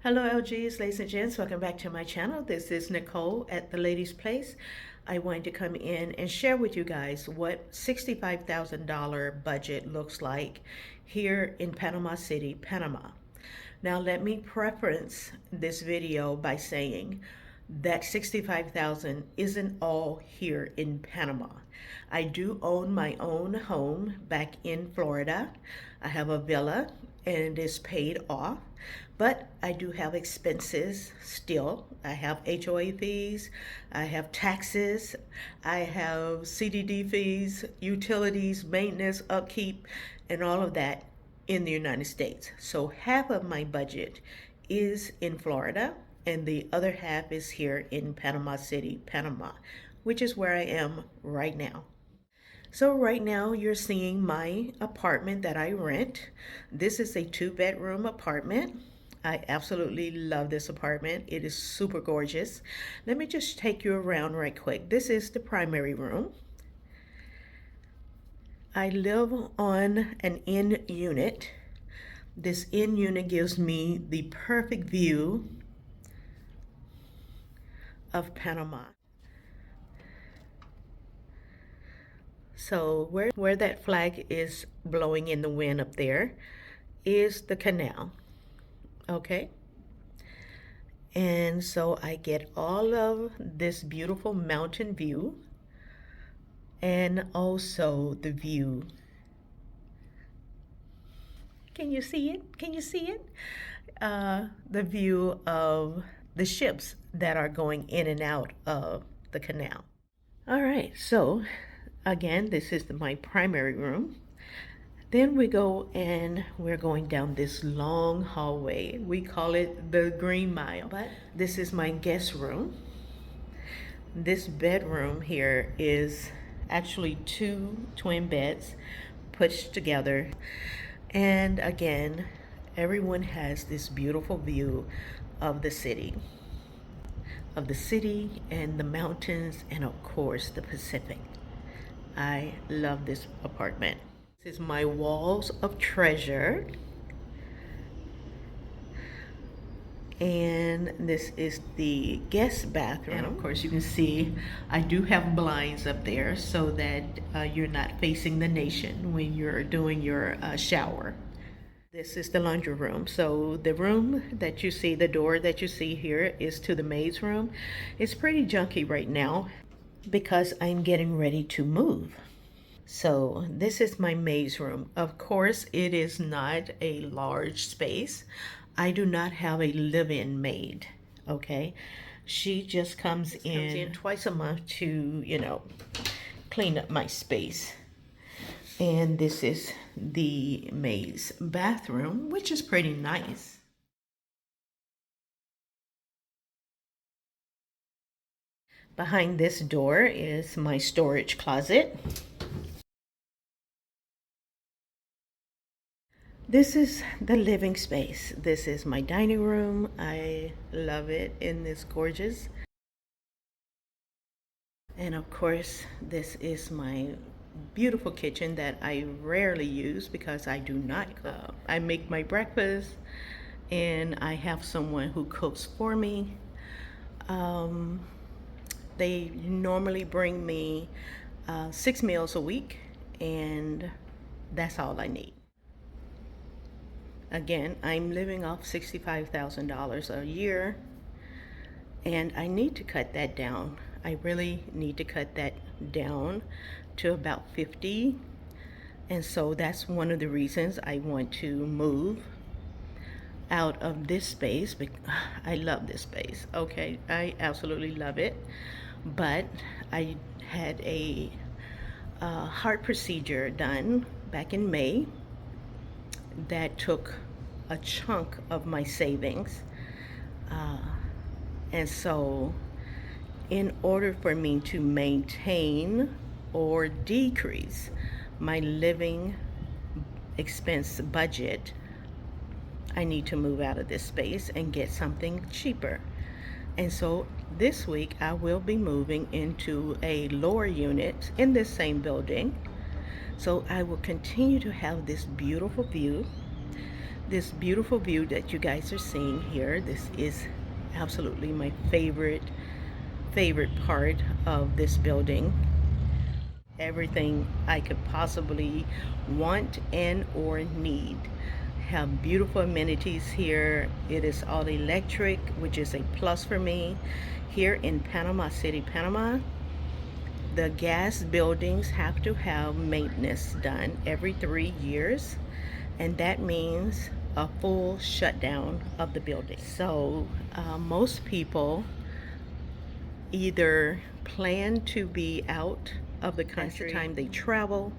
Hello LGs, ladies and gents, welcome back to my channel. This is Nicole at The Ladies Place. I wanted to come in and share with you guys what $65,000 budget looks like here in Panama City, Panama. Now let me preference this video by saying that 65,000 isn't all here in Panama. I do own my own home back in Florida. I have a villa and it is paid off, but I do have expenses still. I have HOA fees, I have taxes, I have CDD fees, utilities, maintenance, upkeep, and all of that in the United States. So half of my budget is in Florida and the other half is here in Panama City, Panama, which is where I am right now. So right now you're seeing my apartment that I rent. This is a 2-bedroom apartment. I absolutely love this apartment. It is super gorgeous. Let me just take you around right quick. This is the primary room. I live on an end unit. This end unit gives me the perfect view of Panama. So where that flag is blowing in the wind up there is the canal, okay? And so I get all of this beautiful mountain view and also the view. Can you see it? Can you see it? The view of the ships that are going in and out of the canal. All right, so again, this is my primary room. Then we go and we're going down this long hallway. We call it the Green Mile, but this is my guest room. This bedroom here is actually 2 twin beds pushed together. And again, everyone has this beautiful view of the city. Of the city and the mountains and of course the Pacific. I love this apartment. This is my walls of treasure. And this is the guest bathroom. And of course you can see I do have blinds up there so that you're not facing the nation when you're doing your shower. This is the laundry room. So the room that you see, the door that you see here is to the maid's room. It's pretty junky right now because I'm getting ready to move. So this is my maid's room. Of course, it is not a large space. I do not have a live-in maid, okay? She just comes in twice a month to, clean up my space. And this is the maid's bathroom, which is pretty nice. Behind this door is my storage closet. This is the living space. This is my dining room. I love it and it's gorgeous. And of course, this is my beautiful kitchen that I rarely use because I do not cook. I make my breakfast and I have someone who cooks for me. They normally bring me 6 meals a week and that's all I need. Again, I'm living off $65,000 a year and I need to cut that down. I really need to cut that down to about 50. And so that's one of the reasons I want to move out of this space. I love this space, okay? I absolutely love it. But I had a heart procedure done back in May that took a chunk of my savings. And so in order for me to maintain or decrease my living expense budget, I need to move out of this space and get something cheaper. And so this week I will be moving into a lower unit in this same building. So I will continue to have this beautiful view. This beautiful view that you guys are seeing here, this is absolutely my favorite part of this building. Everything I could possibly want and or need. Have beautiful amenities here. It is all electric, which is a plus for me. Here in Panama City, Panama, the gas buildings have to have maintenance done every 3 years, and that means a full shutdown of the building. So most people either plan to be out of the country the time they travel,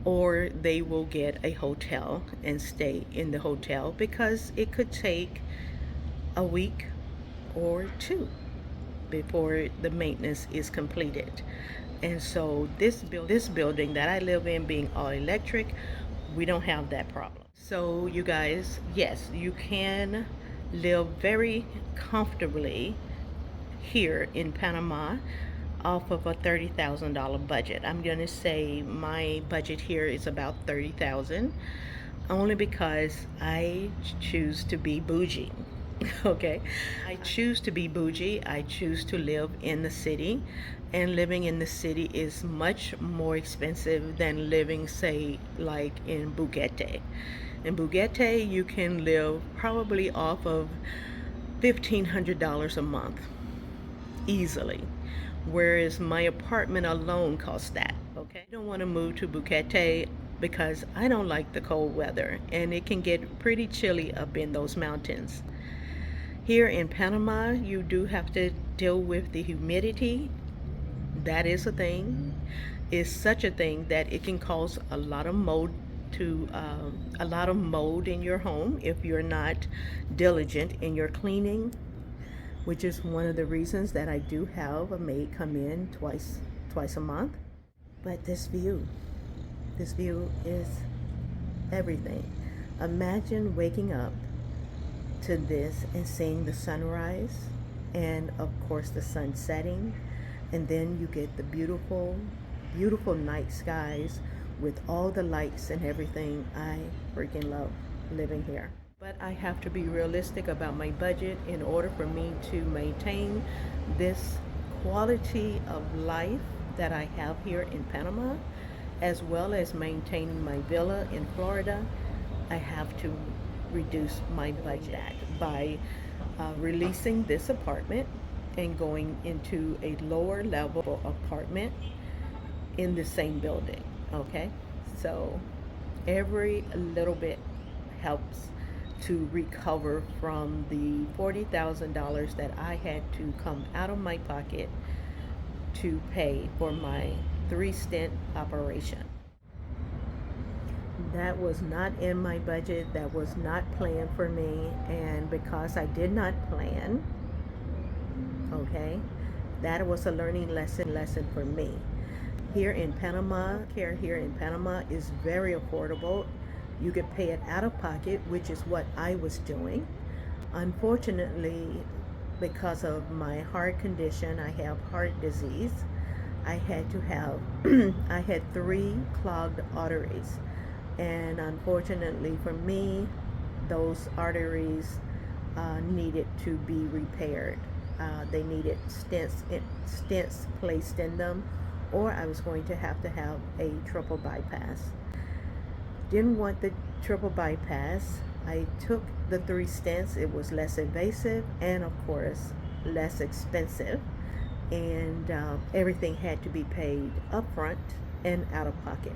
or they will get a hotel and stay in the hotel because it could take a week or two before the maintenance is completed. And so this building that I live in, being all electric, we don't have that problem. So you guys, yes, you can live very comfortably here in Panama off of a $30,000 budget. I'm going to say my budget here is about 30,000, only because I choose to be bougie. Okay, I choose to be bougie. I choose to live in the city, and living in the city is much more expensive than living, say, like in Bugatti. In Bugatti, you can live probably off of $1,500 a month easily, whereas my apartment alone costs that. Okay, I don't want to move to Bukete because I don't like the cold weather, and it can get pretty chilly up in those mountains. Here in Panama, you do have to deal with the humidity. That is a thing. It's such a thing that it can cause a lot of mold in your home if you're not diligent in your cleaning, which is one of the reasons that I do have a maid come in twice a month. But this view is everything. Imagine waking up to this and seeing the sunrise, and of course the sun setting, and then you get the beautiful night skies with all the lights and everything. I freaking love living here. But I have to be realistic about my budget in order for me to maintain this quality of life that I have here in Panama, as well as maintaining my villa in Florida. I have to reduce my budget by releasing this apartment and going into a lower level apartment in the same building. Okay, so every little bit helps to recover from the $40,000 that I had to come out of my pocket to pay for my 3-stint operation. That was not in my budget. That was not planned for me. And because I did not plan, okay, that was a learning lesson for me. Here in Panama, care here in Panama is very affordable. You could pay it out of pocket, which is what I was doing. Unfortunately, because of my heart condition, I have heart disease. I had to have, I had 3 clogged arteries. And unfortunately for me, those arteries needed to be repaired. They needed stents placed in them, or I was going to have a triple bypass. Didn't want the triple bypass. I took the 3 stents. It was less invasive and, of course, less expensive. And everything had to be paid upfront and out of pocket.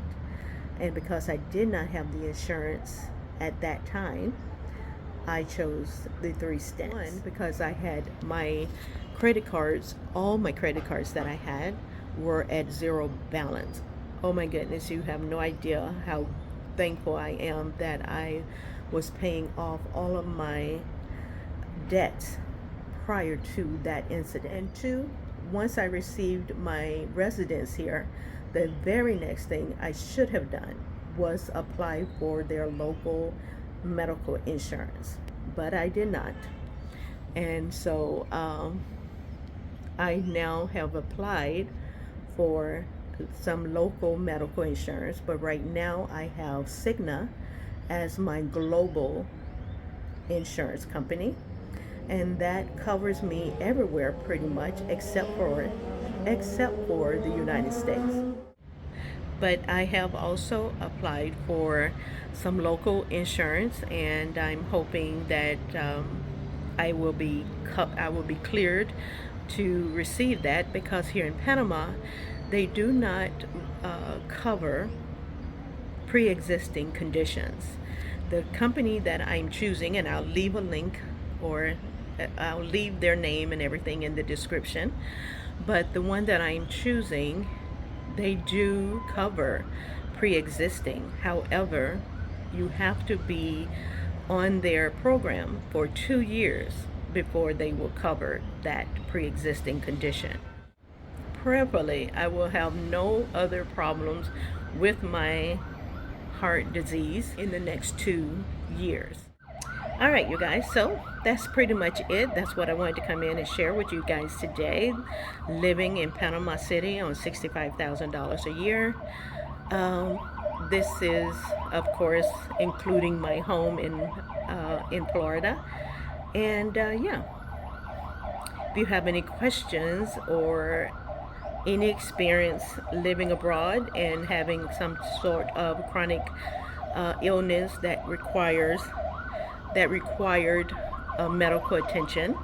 And because I did not have the insurance at that time, I chose the 3 stents. One, because I had my credit cards, all my credit cards that I had were at 0 balance. Oh my goodness, you have no idea how thankful I am that I was paying off all of my debts prior to that incident. And 2, once I received my residence here, the very next thing I should have done was apply for their local medical insurance, but I did not. And so I now have applied for some local medical insurance, but right now I have Cigna as my global insurance company, and that covers me everywhere pretty much except for the United States. But I have also applied for some local insurance, and I'm hoping that I will be cleared to receive that, because here in Panama they do not cover pre-existing conditions. The company that I'm choosing, and I'll leave a link, or I'll leave their name and everything in the description, but the one that I'm choosing, they do cover pre-existing. However, you have to be on their program for 2 years before they will cover that pre-existing condition. Prayerfully, I will have no other problems with my heart disease in the next 2 years. All right, you guys, so that's pretty much it. That's what I wanted to come in and share with you guys today. Living in Panama City on $65,000 a year. This is, of course, including my home in Florida. And yeah, if you have any questions or any experience living abroad and having some sort of chronic illness that required medical attention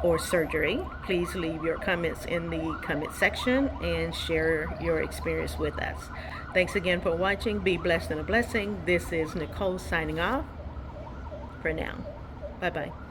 or surgery, please leave your comments in the comment section and share your experience with us. Thanks again for watching. Be blessed and a blessing. This is Nicole signing off for now. Bye bye.